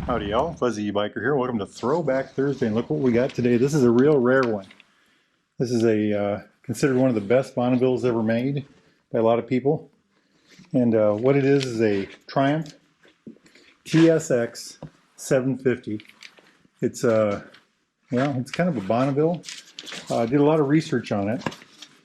Howdy y'all, Fuzzy Biker here. Welcome to Throwback Thursday, and look what we got today. This is a real rare one. This is considered one of the best Bonnevilles ever made by a lot of people. And what it is a Triumph TSX 750. It's it's kind of a Bonneville. I did a lot of research on it,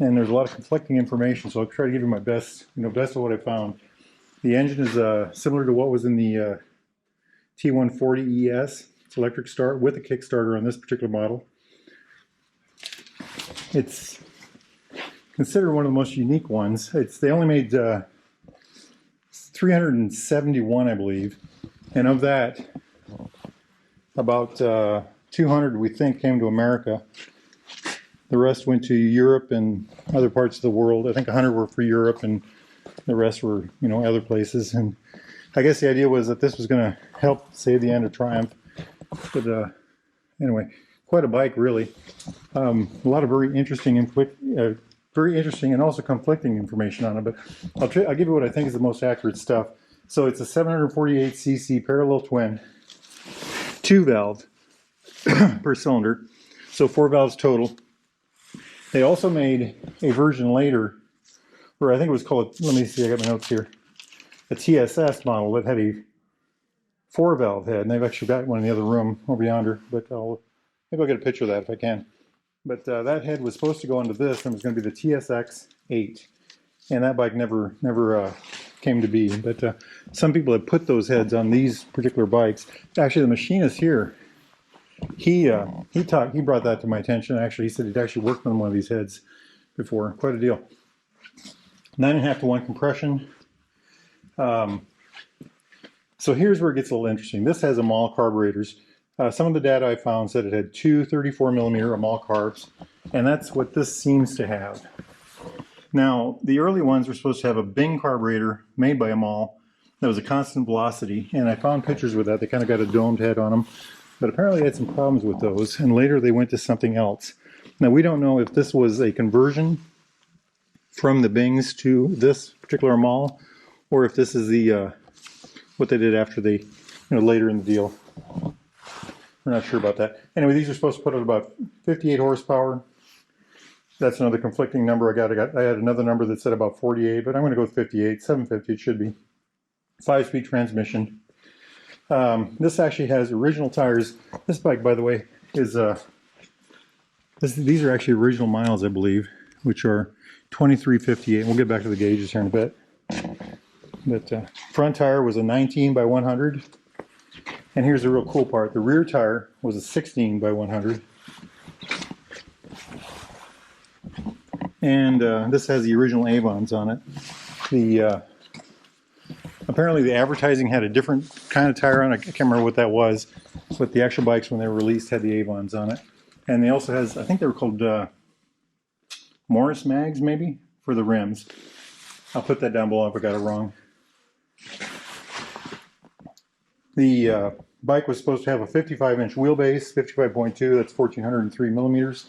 and there's a lot of conflicting information, so I'll try to give you my best, best of what I found. The engine is similar to what was in the T140 ES. It's electric start with a Kickstarter on this particular model. It's considered one of the most unique ones. They only made 371, I believe, and of that, about 200 we think came to America. The rest went to Europe and other parts of the world. I think 100 were for Europe, and the rest were, other places. And I guess the idea was that this was going to help save the end of Triumph. But anyway, quite a bike, really. A lot of very interesting and also conflicting information on it. But I'll give you what I think is the most accurate stuff. So it's a 748cc parallel twin, 2-valve per cylinder, so 4 valves total. They also made a version later, or I think it was called, let me see, I got my notes here, a TSS model that had a 4-valve head, and they've actually got one in the other room over yonder, but maybe I'll get a picture of that if I can. But that head was supposed to go into this, and it was going to be the TSX 8, and that bike never came to be. But some people have put those heads on these particular bikes. Actually, the machinist here, he brought that to my attention. Actually, he said he'd actually worked on one of these heads before. Quite a deal. 9.5 to 1 compression. So here's where it gets a little interesting. This has Amal carburetors. Some of the data I found said it had two 34mm Amal carbs, and that's what this seems to have. Now, the early ones were supposed to have a Bing carburetor made by Amal that was a constant velocity, and I found pictures with that. They kind of got a domed head on them, but apparently they had some problems with those, and later they went to something else. Now, we don't know if this was a conversion from the Bings to this particular Amal, or if this is the what they did after they, later in the deal. We're not sure about that. Anyway, these are supposed to put out about 58 horsepower. That's another conflicting number. I had another number that said about 48, but I'm going to go with 58. 750 it should be. 5-speed transmission. This actually has original tires. This bike, by the way, is these are actually original miles, I believe, which are 2358. We'll get back to the gauges here in a bit. But front tire was a 19 by 100. And here's the real cool part. The rear tire was a 16 by 100. And this has the original Avons on it. Apparently the advertising had a different kind of tire on it. I can't remember what that was. But the actual bikes, when they were released, had the Avons on it. And they also has, I think they were called Morris Mags, maybe, for the rims. I'll put that down below if I got it wrong. The bike was supposed to have a 55-inch wheelbase, 55.2, that's 1,403 millimeters.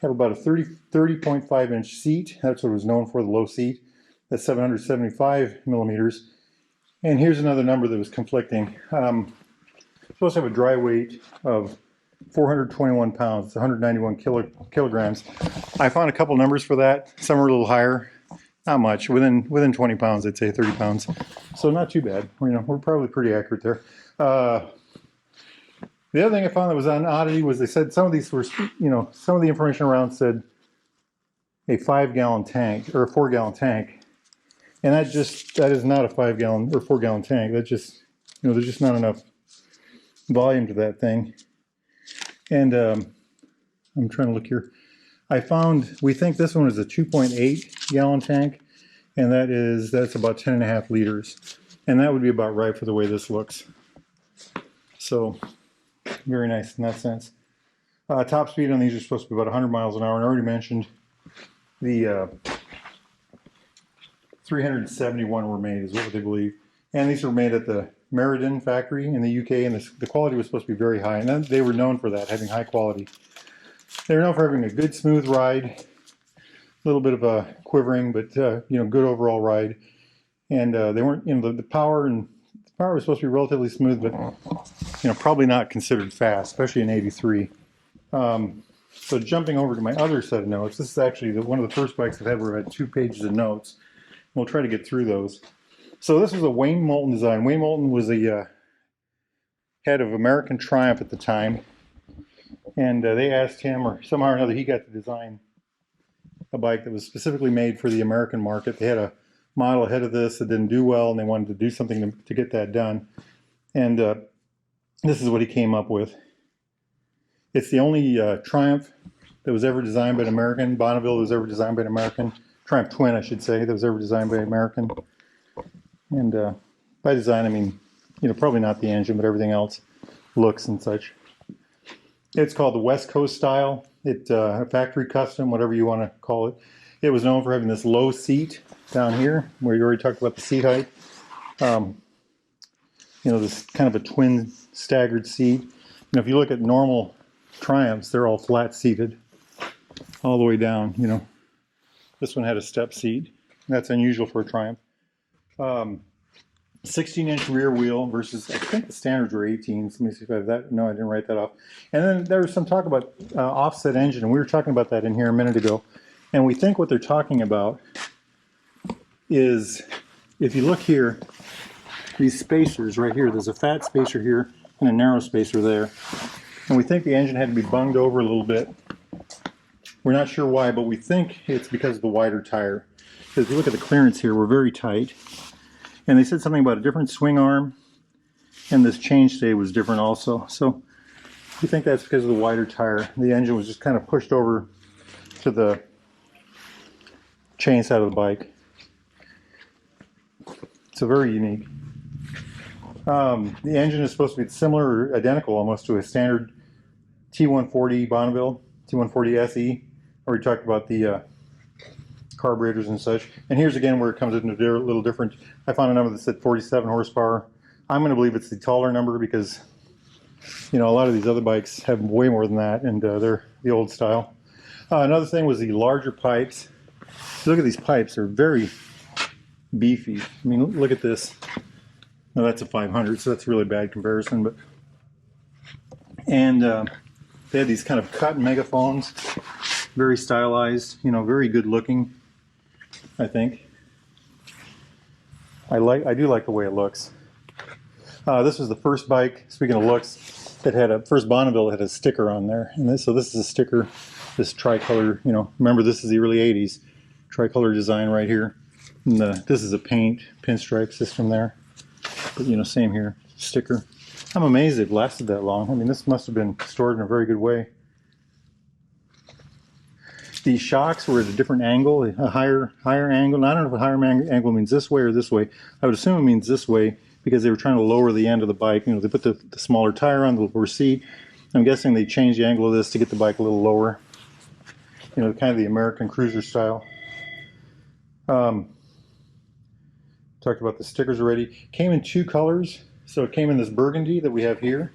Have about a 30.5-inch seat. That's what it was known for, the low seat. That's 775 millimeters. And here's another number that was conflicting. Supposed to have a dry weight of 421 pounds, it's 191 kilograms. I found a couple numbers for that. Some are a little higher. Not much, within 20 pounds, I'd say 30 pounds. So not too bad. We're probably pretty accurate there. The other thing I found that was an oddity was they said some of these were, some of the information around said a 5-gallon tank or a 4-gallon tank. And that is not a 5-gallon or 4-gallon tank. That just, there's just not enough volume to that thing. And I'm trying to look here. We think this one is a 2.8-gallon tank, and that's about 10.5 liters. And that would be about right for the way this looks. So, very nice in that sense. Top speed on these are supposed to be about 100 miles an hour, and I already mentioned the 371 were made, is what they believe. And these were made at the Meriden factory in the UK, and the quality was supposed to be very high, and they were known for that, having high quality. They were known for having a good, smooth ride, a little bit of a quivering, but good overall ride. And they weren't, the power and Power was supposed to be relatively smooth, but probably not considered fast, especially in '83. So jumping over to my other set of notes, this is actually one of the first bikes I've ever had 2 pages of notes. We'll try to get through those. So this was a Wayne Moulton design. Wayne Moulton was the head of American Triumph at the time, and they asked him, or somehow or another, he got to design a bike that was specifically made for the American market. They had a model ahead of this that didn't do well, and they wanted to do something to get that done. And this is what he came up with. It's the only Triumph that was ever designed by an American. Bonneville was ever designed by an American. Triumph Twin, I should say, that was ever designed by an American. And by design, I mean, probably not the engine, but everything else, looks and such. It's called the West Coast style. It's a factory custom, whatever you want to call it. It was known for having this low seat down here, where you already talked about the seat height. This kind of a twin staggered seat. If you look at normal Triumphs, they're all flat seated all the way down. This one had a step seat. That's unusual for a Triumph. 16-inch rear wheel versus, I think the standards were 18. Let me see if I have that. No, I didn't write that off. And then there was some talk about offset engine, and we were talking about that in here a minute ago. And we think what they're talking about is, if you look here, these spacers right here, there's a fat spacer here and a narrow spacer there. And we think the engine had to be bunged over a little bit. We're not sure why, but we think it's because of the wider tire. Because if you look at the clearance here, we're very tight. And they said something about a different swing arm, and this chainstay was different also. So we think that's because of the wider tire. The engine was just kind of pushed over to the chain side of the bike. So very unique. The engine is supposed to be similar or identical almost to a standard T140 Bonneville, T140 SE, where we talked about the carburetors and such. And here's again where it comes into a little different. I found a number that said 47 horsepower. I'm going to believe it's the taller number because, a lot of these other bikes have way more than that, and they're the old style. Another thing was the larger pipes. Look at these pipes. They're very beefy. I mean, look at this. No, that's a 500, so that's a really bad comparison. But they had these kind of cut megaphones, very stylized, very good looking, I think. I do like the way it looks. This was the first bike, speaking of looks, that had first Bonneville that had a sticker on there. And so this is a sticker, this tricolor, remember this is the early 80s, tricolor design right here. And this is a pinstripe system there. But same here, sticker. I'm amazed it lasted that long. I mean, this must have been stored in a very good way. The shocks were at a different angle, a higher angle. I don't know if a higher angle means this way or this way. I would assume it means this way because they were trying to lower the end of the bike. They put the smaller tire on the lower seat. I'm guessing they changed the angle of this to get the bike a little lower. Kind of the American cruiser style. Talked about the stickers already. Came in 2 colors. So it came in this burgundy that we have here.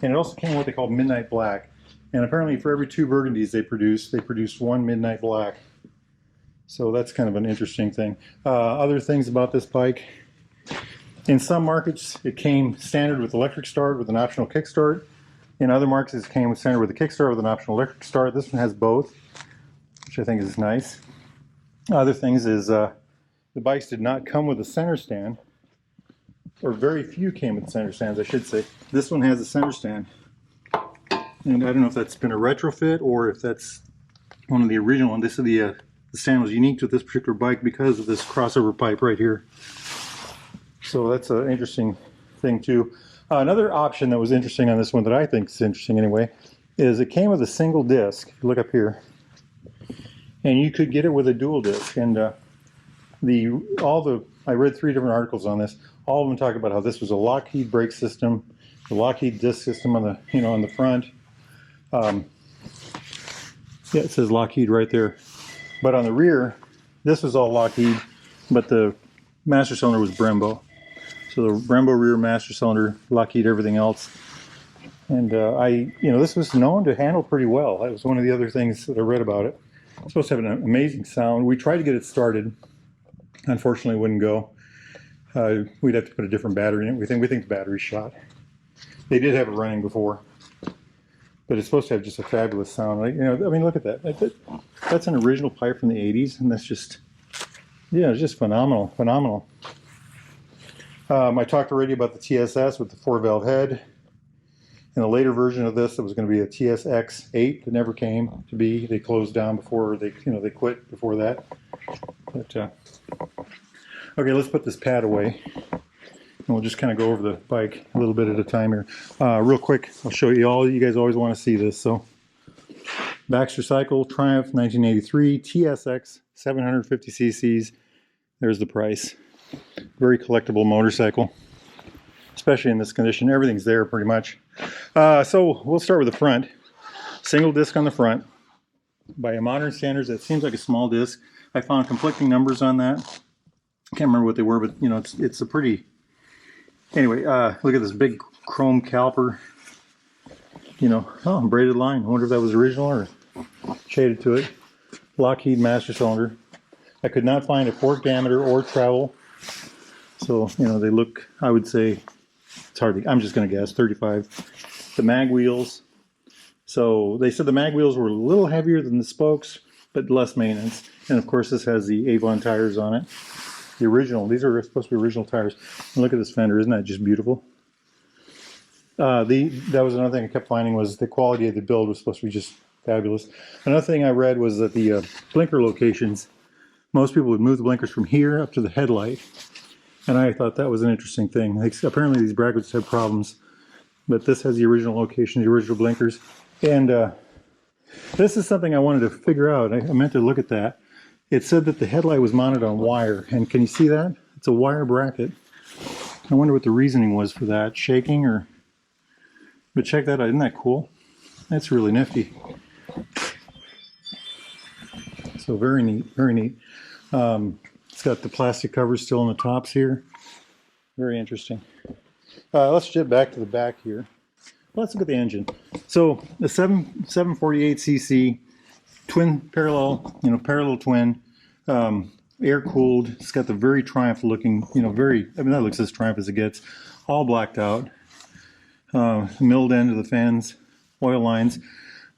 And it also came in what they call midnight black. And apparently for every 2 burgundies they produced 1 midnight black. So that's kind of an interesting thing. Other things about this bike. In some markets it came standard with electric start with an optional kickstart. In other markets it came standard with a kickstart with an optional electric start. This one has both, which I think is nice. Other things is the bikes did not come with a center stand. Or very few came with center stands, I should say. This one has a center stand. And I don't know if that's been a retrofit or if that's one of the original ones. This is the stand was unique to this particular bike because of this crossover pipe right here. So that's an interesting thing too. Another option that was interesting on this one that I think is interesting anyway, is it came with a single disc. If you look up here. And you could get it with a dual disc. And I read 3 different articles on this. All of them talk about how this was a Lockheed brake system, the Lockheed disc system on the on the front. Yeah, it says Lockheed right there. But on the rear, this was all Lockheed, but the master cylinder was Brembo. So the Brembo rear master cylinder, Lockheed everything else. And this was known to handle pretty well. That was one of the other things that I read about it. It's supposed to have an amazing sound. We tried to get it started. Unfortunately, it wouldn't go. We'd have to put a different battery in it. We think the battery's shot. They did have it running before, but it's supposed to have just a fabulous sound. Like, I mean, look at that. That's an original pipe from the 80s, and that's just, it's just phenomenal, phenomenal. I talked already about the TSS with the 4-valve head. In a later version of this, it was going to be a TSX 8 that never came to be. They closed down before they quit before that. But okay, let's put this pad away, and we'll just kind of go over the bike a little bit at a time here. Real quick, I'll show you all. You guys always want to see this. So, Baxter Cycle Triumph 1983 TSX 750 cc's. There's the price. Very collectible motorcycle, especially in this condition. Everything's there pretty much. So we'll start with the front. Single disc on the front. By modern standards, that seems like a small disc. I found conflicting numbers on that. Can't remember what they were, but it's a pretty. Anyway, look at this big chrome caliper. Braided line. I wonder if that was original or shaded to it. Lockheed master cylinder. I could not find a fork diameter or travel. So, they look, I would say, it's hard to, I'm just going to guess, 35. The mag wheels. So, they said the mag wheels were a little heavier than the spokes, but less maintenance. And of course, this has the Avon tires on it. The original, these are supposed to be original tires. And look at this fender, isn't that just beautiful? That was another thing I kept finding was the quality of the build was supposed to be just fabulous. Another thing I read was that the blinker locations, most people would move the blinkers from here up to the headlight. And I thought that was an interesting thing. Apparently these brackets have problems, but this has the original location, the original blinkers. And this is something I wanted to figure out. I meant to look at that. It said that the headlight was mounted on wire. And can you see that? It's a wire bracket. I wonder what the reasoning was for that. Shaking or... But check that out. Isn't that cool? That's really nifty. So very neat. Very neat. It's got the plastic cover still on the tops here. Very interesting. Let's get back to the back here. Let's look at the engine. So the 748cc twin parallel twin, air cooled. It's got the very Triumph looking, that looks as Triumph as it gets. All blacked out. Milled end of the fans, oil lines.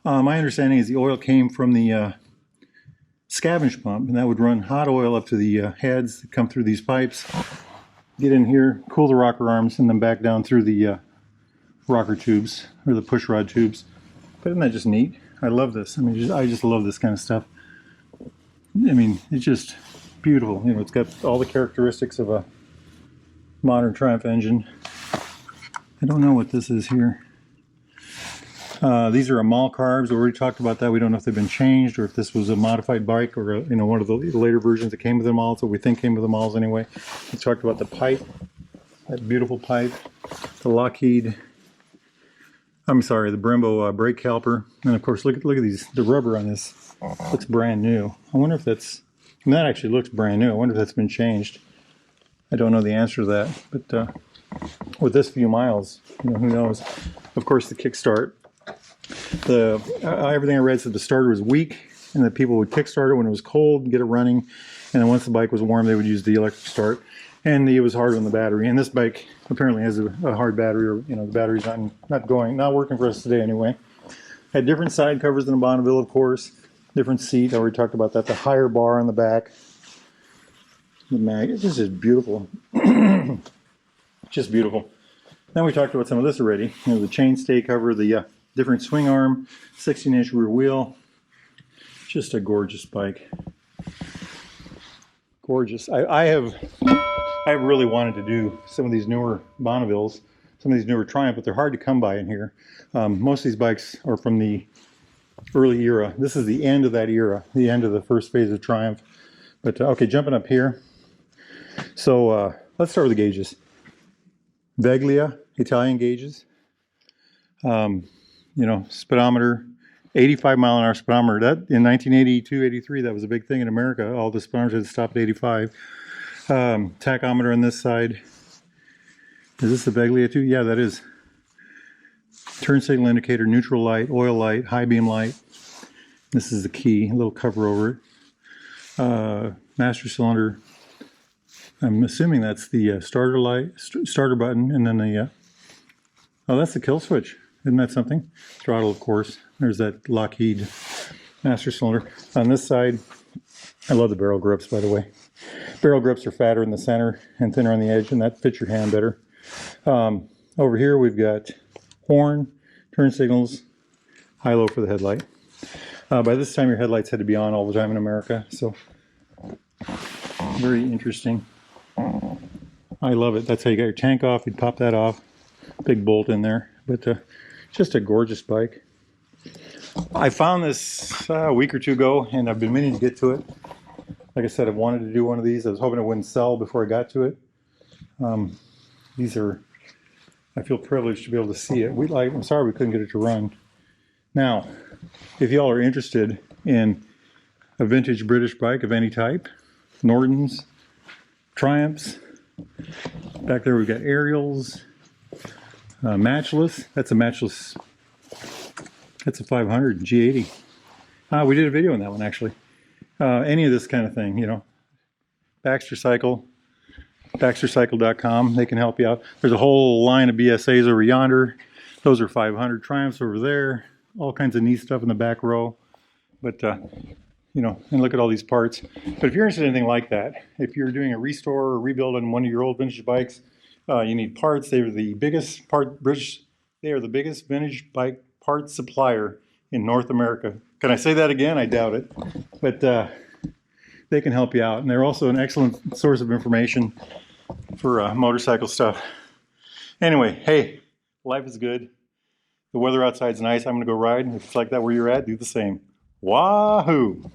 My understanding is the oil came from the scavenge pump, and that would run hot oil up to the heads that come through these pipes, get in here, cool the rocker arms, and then back down through the rocker tubes or the push rod tubes. But isn't that just neat? I love this. I mean, I just love this kind of stuff. I mean, it's just beautiful. It's got all the characteristics of a modern Triumph engine. I don't know what this is here. These are Amal carbs. We already talked about that. We don't know if they've been changed or if this was a modified bike or one of the later versions that came with them all. So we think came with them all anyway. We talked about the pipe, that beautiful pipe, the Lockheed. The Brembo brake caliper, and of course look at these. The rubber on this looks brand new. I wonder if that actually looks brand new. I wonder if that's been changed. I don't know the answer to that, but with this few miles, who knows? Of course, the kickstart. Everything I read said the starter was weak and that people would kickstart it when it was cold, get it running, and then once the bike was warm, they would use the electric start. And it was hard on the battery. And this bike apparently has a hard battery, or the battery's not working for us today anyway. Had different side covers than a Bonneville, of course. Different seat. I already talked about that. The higher bar on the back. The mag. It's just beautiful. Just beautiful. Now we talked about some of this already. The chainstay cover, the different swing arm, 16-inch rear wheel. Just a gorgeous bike. Gorgeous. I have really wanted to do some of these newer Bonnevilles, some of these newer Triumph, but they're hard to come by in here. Most of these bikes are from the early era. This is the end of that era, the end of the first phase of Triumph. But okay, jumping up here. So let's start with the gauges. Veglia Italian gauges. Speedometer, 85 mile an hour speedometer. That in 1982, 83, that was a big thing in America. All the speedometers had stopped at 85. Tachometer on this side. Is this the Veglia too? Yeah, that is. Turn signal indicator, neutral light, oil light, high beam light. This is the key, a little cover over it. Master cylinder. I'm assuming that's the starter light, starter button, and then the, oh, that's the kill switch. Isn't that something? Throttle, of course. There's that Lockheed master cylinder. On this side, I love the barrel grips, by the way. Barrel grips are fatter in the center and thinner on the edge, and that fits your hand better. Over here, we've got horn, turn signals, high-low for the headlight. By this time, your headlights had to be on all the time in America, so very interesting. I love it. That's how you got your tank off. You'd pop that off. Big bolt in there. But just a gorgeous bike. I found this a week or two ago, and I've been meaning to get to it. Like I said, I wanted to do one of these. I was hoping it wouldn't sell before I got to it. These are, I feel privileged to be able to see it. I'm sorry we couldn't get it to run. Now, if y'all are interested in a vintage British bike of any type, Nortons, Triumphs, back there we've got Ariels, Matchless. That's a Matchless, that's a 500 G80. We did a video on that one actually. Any of this kind of thing, you know. Baxter Cycle, baxtercycle.com, they can help you out. There's a whole line of BSAs over yonder. Those are 500 Triumphs over there. All kinds of neat stuff in the back row. But, you know, and look at all these parts. But if you're interested in anything like that, if you're doing a restore or rebuild on one of your old vintage bikes, you need parts. They are the biggest vintage bike parts supplier in North America. Can I say that again? I doubt it. But they can help you out. And they're also an excellent source of information for motorcycle stuff. Anyway, hey, life is good. The weather outside's nice. I'm going to go ride. If it's like that where you're at, do the same. Wahoo!